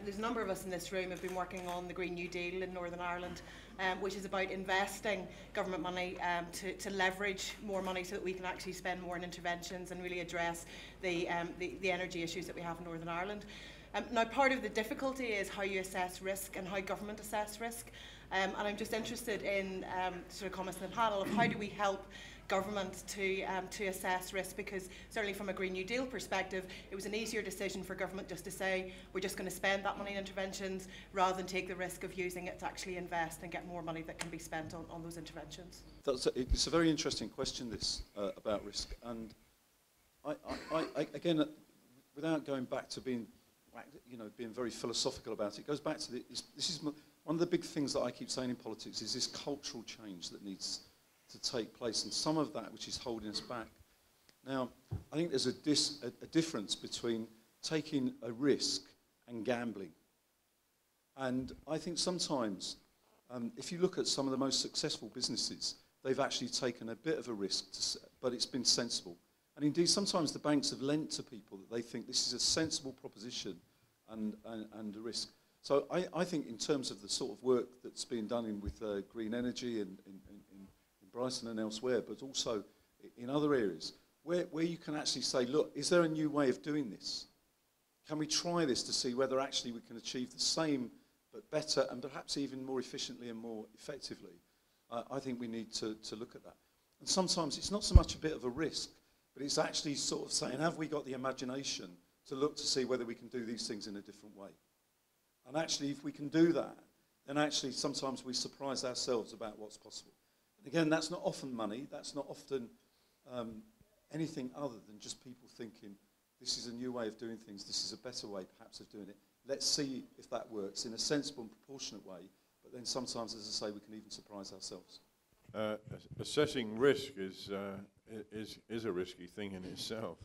there's a number of us in this room who have been working on the Green New Deal in Northern Ireland, which is about investing government money to leverage more money so that we can actually spend more on interventions and really address the energy issues that we have in Northern Ireland. Now, part of the difficulty is how you assess risk and how government assess risk. And I'm just interested in sort of comments in the panel of how do we help government to assess risk, because certainly from a Green New Deal perspective, it was an easier decision for government just to say we're just going to spend that money in interventions rather than take the risk of using it to actually invest and get more money that can be spent on those interventions. It's a very interesting question, this, about risk. And I again, without going back to being very philosophical about it, it goes back to this is one of the big things that I keep saying in politics is this cultural change that needs to take place, and some of that which is holding us back. Now, I think there's a difference between taking a risk and gambling. And I think sometimes, if you look at some of the most successful businesses, they've actually taken a bit of a risk, but it's been sensible. And indeed, sometimes the banks have lent to people that they think this is a sensible proposition and a risk. So I think in terms of the sort of work that's been done with green energy in Brighton and elsewhere, but also in other areas, where you can actually say, look, is there a new way of doing this? Can we try this to see whether actually we can achieve the same but better and perhaps even more efficiently and more effectively? I think we need to look at that. And sometimes it's not so much a bit of a risk, but it's actually sort of saying, have we got the imagination to look to see whether we can do these things in a different way? And actually, if we can do that, then actually sometimes we surprise ourselves about what's possible. And again, that's not often money, that's not often anything other than just people thinking, this is a new way of doing things, this is a better way perhaps of doing it. Let's see if that works in a sensible and proportionate way, but then sometimes, as I say, we can even surprise ourselves. Assessing risk is a risky thing in itself,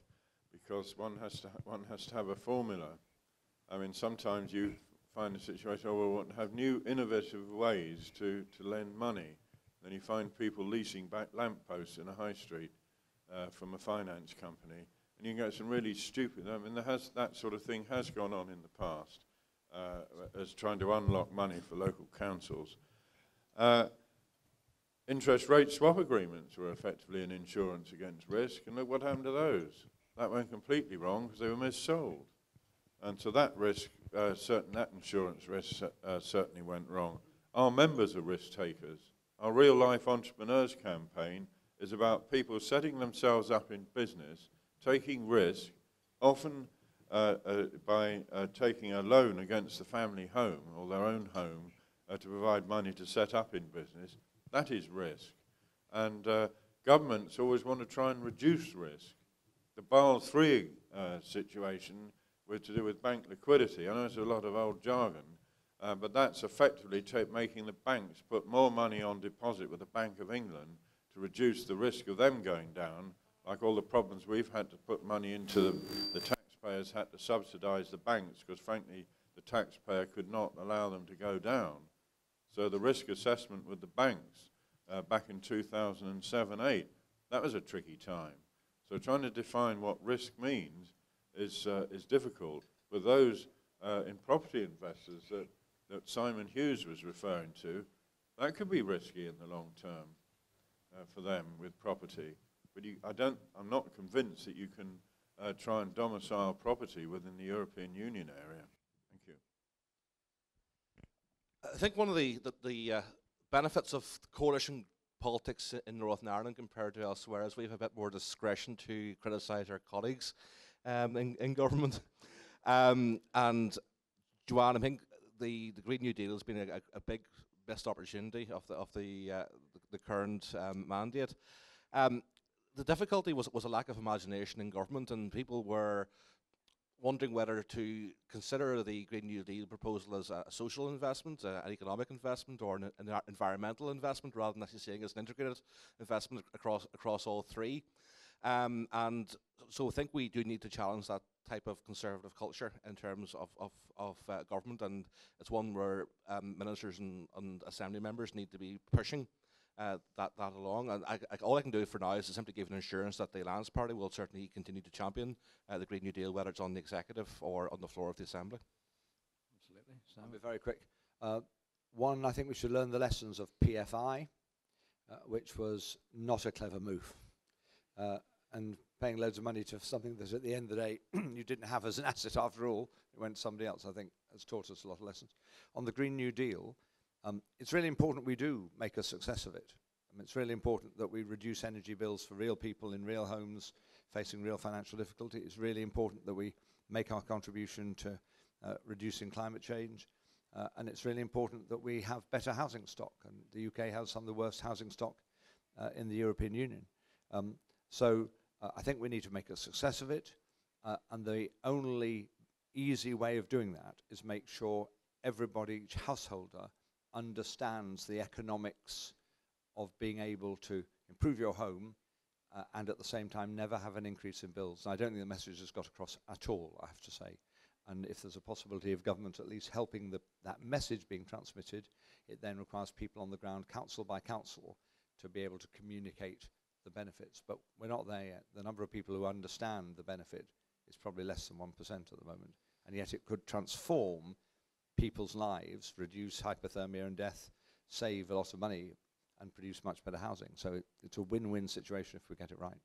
because one has to have a formula. I mean, sometimes you find a situation where we want to have new innovative ways to lend money. Then you find people leasing back lampposts in a high street from a finance company, and you can get some really stupid. I mean, that sort of thing has gone on in the past as trying to unlock money for local councils. Interest rate swap agreements were effectively an insurance against risk, and look what happened to those. That went completely wrong because they were missold. And so that risk, that insurance risk certainly went wrong. Our members are risk takers. Our Real Life Entrepreneurs campaign is about people setting themselves up in business, taking risk, often by taking a loan against the family home or their own home to provide money to set up in business. That is risk. And governments always want to try and reduce risk. The Basel III situation was to do with bank liquidity. I know it's a lot of old jargon, but that's effectively making the banks put more money on deposit with the Bank of England to reduce the risk of them going down, like all the problems we've had to put money into the taxpayers had to subsidise the banks because, frankly, the taxpayer could not allow them to go down. So the risk assessment with the banks back in 2007-8, that was a tricky time. So trying to define what risk means is difficult. But those in property investors that Simon Hughes was referring to, that could be risky in the long term for them with property. But I'm not convinced that you can try and domicile property within the European Union area. Thank you. I think one of the benefits of coalition politics in Northern Ireland compared to elsewhere is we have a bit more discretion to criticise our colleagues in government. And Joanne, I think the Green New Deal has been a big missed opportunity of the current mandate. The difficulty was a lack of imagination in government, and people were wondering whether to consider the Green New Deal proposal as a social investment, an economic investment, or an environmental investment, rather than actually seeing it as an integrated investment across all three. And so I think we do need to challenge that type of conservative culture in terms of government, and it's one where ministers and assembly members need to be pushing that along. And all I can do for now is to simply give an assurance that the Alliance Party will certainly continue to champion the Green New Deal, whether it's on the executive or on the floor of the Assembly. I'll be very quick. One, I think we should learn the lessons of PFI, which was not a clever move. And paying loads of money to something that at the end of the day you didn't have as an asset after all, it went to somebody else, I think has taught us a lot of lessons. On the Green New Deal, it's really important we do make a success of it. I mean, it's really important that we reduce energy bills for real people in real homes facing real financial difficulty. It's really important that we make our contribution to reducing climate change. And it's really important that we have better housing stock. And the UK has some of the worst housing stock in the European Union. So I think we need to make a success of it. And the only easy way of doing that is make sure everybody, each householder, understands the economics of being able to improve your home and at the same time never have an increase in bills. And I don't think the message has got across at all, I have to say. And if there's a possibility of government at least helping that message being transmitted, it then requires people on the ground, council by council, to be able to communicate the benefits. But we're not there yet. The number of people who understand the benefit is probably less than 1% at the moment. And yet it could transform people's lives, reduce hypothermia and death, save a lot of money, and produce much better housing. So it's a win-win situation if we get it right.